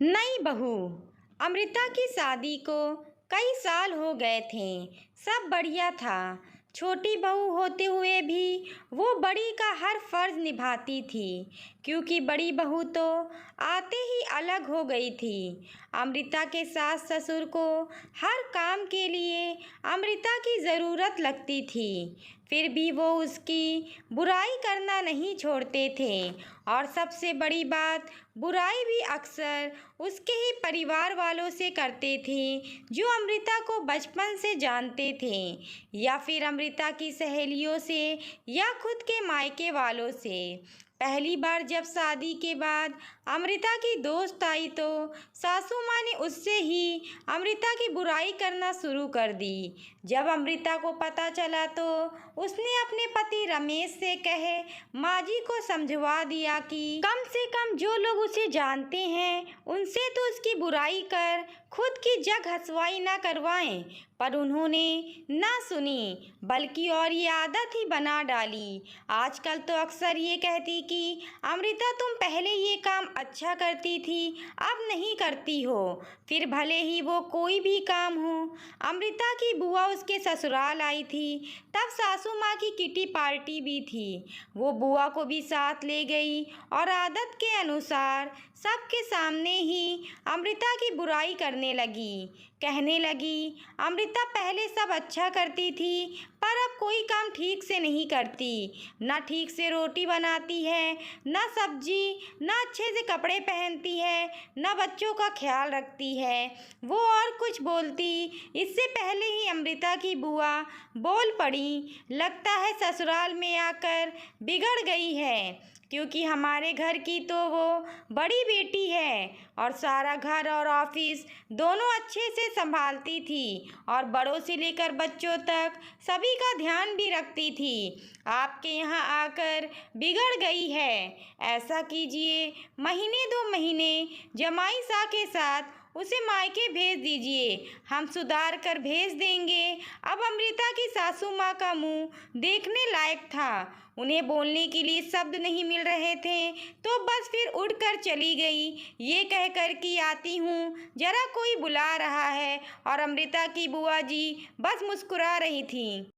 नई बहू। अमृता की शादी को कई साल हो गए थे। सब बढ़िया था। छोटी बहू होते हुए भी वो बड़ी का हर फर्ज निभाती थी, क्योंकि बड़ी बहू तो आते ही अलग हो गई थी। अमृता के सास ससुर को हर काम के लिए अमृता की ज़रूरत लगती थी, फिर भी वो उसकी बुराई करना नहीं छोड़ते थे। और सबसे बड़ी बात, बुराई भी अक्सर उसके ही परिवार वालों से करते थे, जो अमृता को बचपन से जानते थे, या फिर अमृता की सहेलियों से, या खुद के मायके वालों से। पहली बार जब शादी के बाद अमृता की दोस्त आई तो सासू माँ ने उससे ही अमृता की बुराई करना शुरू कर दी। जब अमृता को पता चला तो उसने अपने पति रमेश से कहे माँ जी को समझवा दिया कि कम से कम जो लोग उसे जानते हैं उनसे तो उसकी बुराई कर खुद की जग हंसवाई ना करवाएं। पर उन्होंने ना सुनी, बल्कि और ये आदत ही बना डाली। आजकल तो अक्सर ये कहती कि अमृता तुम पहले ये काम अच्छा करती थी, अब नहीं करती हो। फिर भले ही वो कोई भी काम हो। अमृता की बुआ उसके ससुराल आई थी, तब सासू माँ की किटी पार्टी भी थी। वो बुआ को भी साथ ले गई और आदत के अनुसार सबके सामने ही अमृता की बुराई करने लगी। कहने लगी अमृता पहले सब अच्छा करती थी, पर अब कोई काम ठीक से नहीं करती। ना ठीक से रोटी बनाती है, ना सब्जी, ना अच्छे से कपड़े पहनती है, ना बच्चों का ख्याल रखती है। वो और कुछ बोलती इससे पहले ही अमृता की बुआ बोल पड़ी, लगता है ससुराल में आकर बिगड़ गई है, क्योंकि हमारे घर की तो वो बड़ी बेटी है और सारा घर और ऑफिस दोनों अच्छे से संभालती थी और बड़ों से लेकर बच्चों तक सभी का ध्यान भी रखती थी। आपके यहाँ आकर बिगड़ गई है। ऐसा कीजिए, महीने 2 महीने जमाई सा के साथ उसे मायके भेज दीजिए, हम सुधार कर भेज देंगे। अब अमृता की सासू माँ का मुंह देखने लायक था। उन्हें बोलने के लिए शब्द नहीं मिल रहे थे, तो बस फिर उठकर चली गई, ये कहकर कि आती हूँ, जरा कोई बुला रहा है। और अमृता की बुआ जी बस मुस्कुरा रही थी।